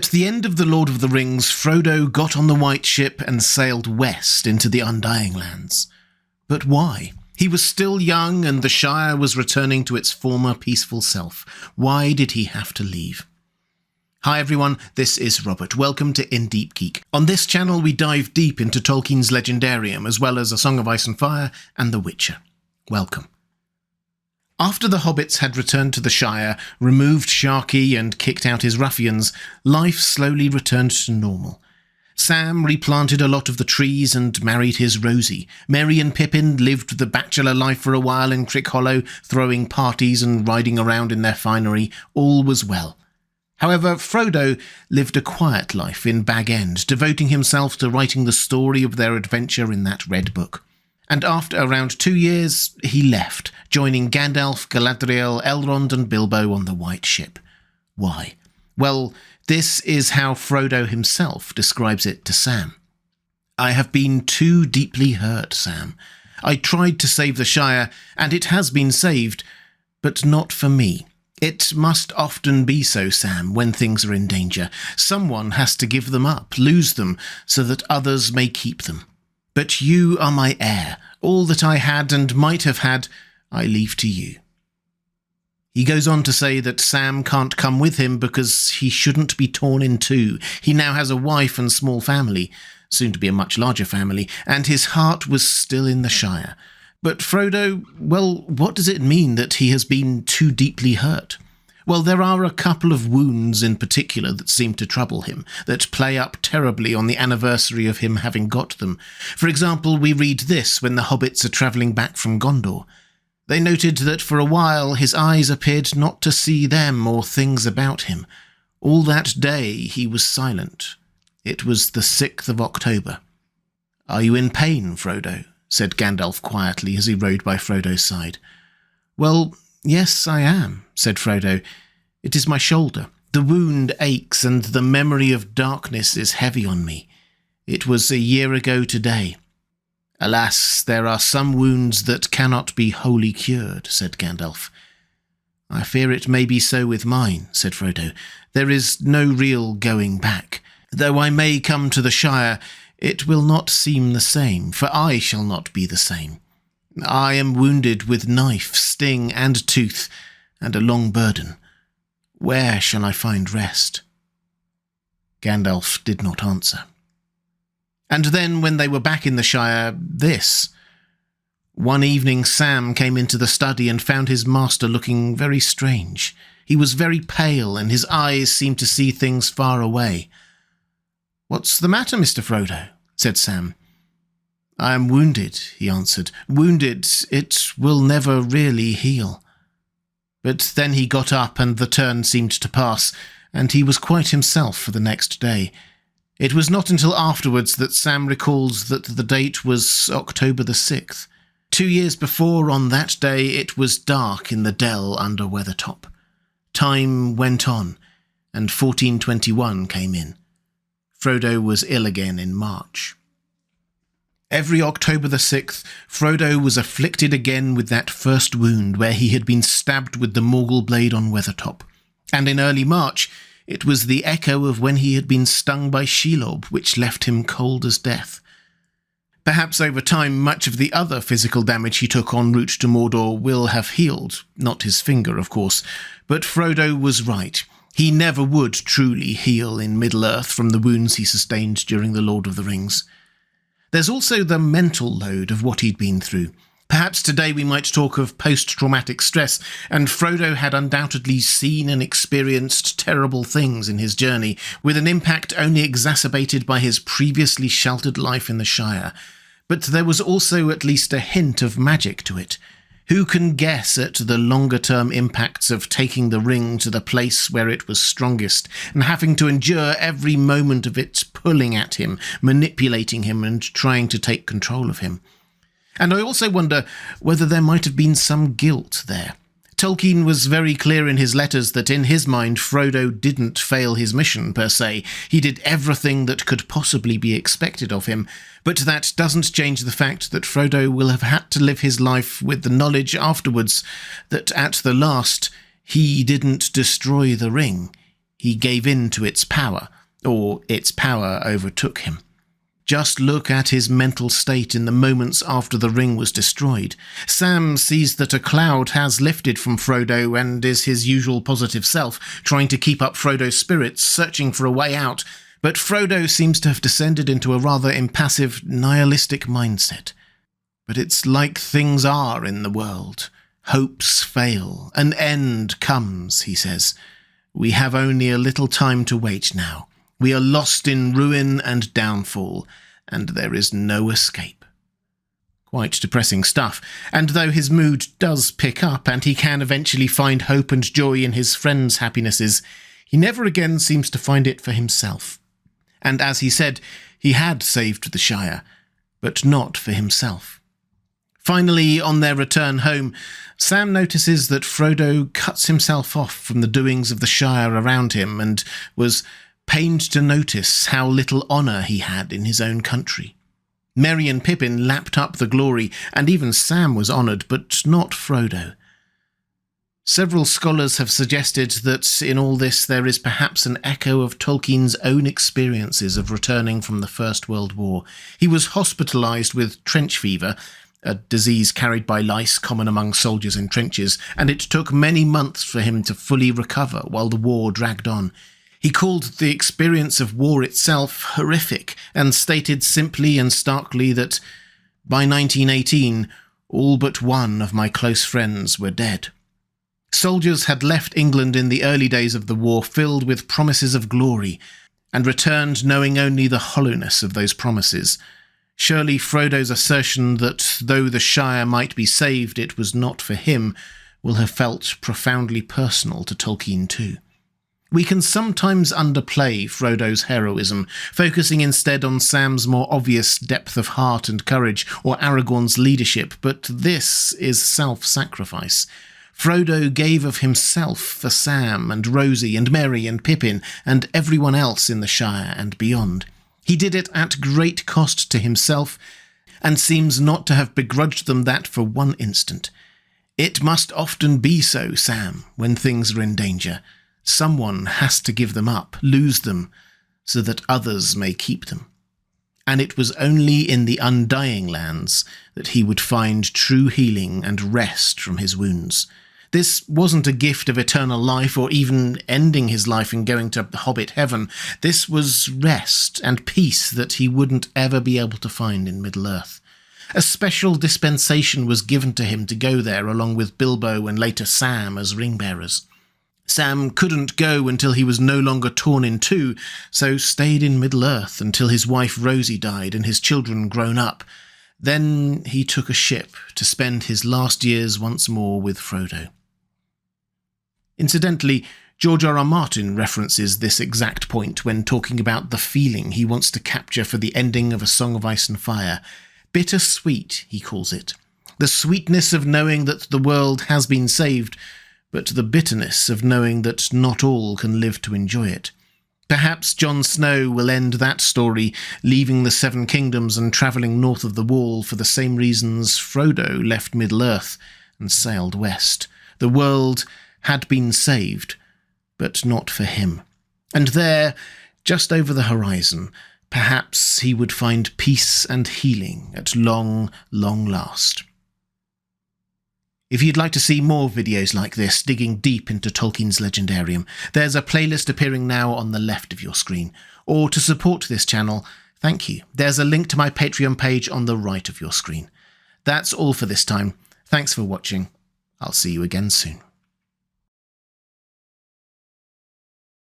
At the end of The Lord of the Rings, Frodo got on the White Ship and sailed west into the Undying Lands. But why? He was still young and the Shire was returning to its former peaceful self. Why did he have to leave? Hi everyone, this is Robert. Welcome to In Deep Geek. On this channel we dive deep into Tolkien's Legendarium as well as A Song of Ice and Fire and The Witcher. Welcome. After the hobbits had returned to the Shire, removed Sharky and kicked out his ruffians, life slowly returned to normal. Sam replanted a lot of the trees and married his Rosie. Merry and Pippin lived the bachelor life for a while in Crickhollow, throwing parties and riding around in their finery. All was well. However, Frodo lived a quiet life in Bag End, devoting himself to writing the story of their adventure in that red book. And after around 2 years, he left, joining Gandalf, Galadriel, Elrond and Bilbo on the White Ship. Why? Well, this is how Frodo himself describes it to Sam. I have been too deeply hurt, Sam. I tried to save the Shire, and it has been saved, but not for me. It must often be so, Sam, when things are in danger. Someone has to give them up, lose them, so that others may keep them. But you are my heir. All that I had and might have had, I leave to you. He goes on to say that Sam can't come with him because he shouldn't be torn in two. He now has a wife and small family, soon to be a much larger family, and his heart was still in the Shire. But Frodo, well, what does it mean that he has been too deeply hurt? Well, there are a couple of wounds in particular that seem to trouble him, that play up terribly on the anniversary of him having got them. For example, we read this when the hobbits are travelling back from Gondor. They noted that for a while his eyes appeared not to see them or things about him. All that day he was silent. It was the 6th of October. "Are you in pain, Frodo?" said Gandalf quietly as he rode by Frodo's side. "Well, yes, I am," said Frodo. "It is my shoulder. The wound aches, and the memory of darkness is heavy on me. It was a year ago today." "Alas, there are some wounds that cannot be wholly cured," said Gandalf. "I fear it may be so with mine," said Frodo. "There is no real going back. Though I may come to the Shire, it will not seem the same, for I shall not be the same. I am wounded with knife, sting, and tooth, and a long burden. Where shall I find rest?" Gandalf did not answer. And then, when they were back in the Shire, this. One evening Sam came into the study and found his master looking very strange. He was very pale, and his eyes seemed to see things far away. "What's the matter, Mr. Frodo?" said Sam. "I am wounded," he answered. "Wounded, it will never really heal." But then he got up and the turn seemed to pass, and he was quite himself for the next day. It was not until afterwards that Sam recalls that the date was October the 6th. 2 years before, on that day, it was dark in the dell under Weathertop. Time went on, and 1421 came in. Frodo was ill again in March. Every October the 6th, Frodo was afflicted again with that first wound where he had been stabbed with the Morgul blade on Weathertop. And in early March, it was the echo of when he had been stung by Shelob which left him cold as death. Perhaps over time much of the other physical damage he took en route to Mordor will have healed, not his finger, of course, but Frodo was right. He never would truly heal in Middle-earth from the wounds he sustained during The Lord of the Rings. There's also the mental load of what he'd been through. Perhaps today we might talk of post-traumatic stress, and Frodo had undoubtedly seen and experienced terrible things in his journey, with an impact only exacerbated by his previously sheltered life in the Shire. But there was also at least a hint of magic to it. Who can guess at the longer-term impacts of taking the ring to the place where it was strongest, and having to endure every moment of it pulling at him, manipulating him, and trying to take control of him? And I also wonder whether there might have been some guilt there. Tolkien was very clear in his letters that in his mind Frodo didn't fail his mission per se. He did everything that could possibly be expected of him, but that doesn't change the fact that Frodo will have had to live his life with the knowledge afterwards that at the last he didn't destroy the ring. He gave in to its power, or its power overtook him. Just look at his mental state in the moments after the ring was destroyed. Sam sees that a cloud has lifted from Frodo and is his usual positive self, trying to keep up Frodo's spirits, searching for a way out. But Frodo seems to have descended into a rather impassive, nihilistic mindset. But it's like things are in the world. Hopes fail. An end comes, he says. We have only a little time to wait now. We are lost in ruin and downfall, and there is no escape. Quite depressing stuff, and though his mood does pick up and he can eventually find hope and joy in his friends' happinesses, he never again seems to find it for himself. And as he said, he had saved the Shire, but not for himself. Finally, on their return home, Sam notices that Frodo cuts himself off from the doings of the Shire around him and was pained to notice how little honour he had in his own country. Merry and Pippin lapped up the glory, and even Sam was honoured, but not Frodo. Several scholars have suggested that in all this there is perhaps an echo of Tolkien's own experiences of returning from the First World War. He was hospitalised with trench fever, a disease carried by lice common among soldiers in trenches, and it took many months for him to fully recover while the war dragged on. He called the experience of war itself horrific, and stated simply and starkly that by 1918, all but one of my close friends were dead. Soldiers had left England in the early days of the war filled with promises of glory, and returned knowing only the hollowness of those promises. Surely Frodo's assertion that though the Shire might be saved, it was not for him, will have felt profoundly personal to Tolkien too. We can sometimes underplay Frodo's heroism, focusing instead on Sam's more obvious depth of heart and courage, or Aragorn's leadership, but this is self-sacrifice. Frodo gave of himself for Sam and Rosie and Merry and Pippin and everyone else in the Shire and beyond. He did it at great cost to himself, and seems not to have begrudged them that for one instant. It must often be so, Sam, when things are in danger. Someone has to give them up, lose them, so that others may keep them. And it was only in the Undying Lands that he would find true healing and rest from his wounds. This wasn't a gift of eternal life or even ending his life and going to Hobbit heaven. This was rest and peace that he wouldn't ever be able to find in Middle-earth. A special dispensation was given to him to go there along with Bilbo and later Sam as ring-bearers. Sam couldn't go until he was no longer torn in two, so stayed in Middle-earth until his wife Rosie died and his children grown up. Then he took a ship to spend his last years once more with Frodo. Incidentally, George R.R. Martin references this exact point when talking about the feeling he wants to capture for the ending of A Song of Ice and Fire. Bittersweet, he calls it. The sweetness of knowing that the world has been saved, but the bitterness of knowing that not all can live to enjoy it. Perhaps Jon Snow will end that story, leaving the Seven Kingdoms and travelling north of the Wall for the same reasons Frodo left Middle-earth and sailed west. The world had been saved, but not for him. And there, just over the horizon, perhaps he would find peace and healing at long, long last. If you'd like to see more videos like this, digging deep into Tolkien's legendarium, there's a playlist appearing now on the left of your screen. Or to support this channel, thank you. There's a link to my Patreon page on the right of your screen. That's all for this time. Thanks for watching. I'll see you again soon.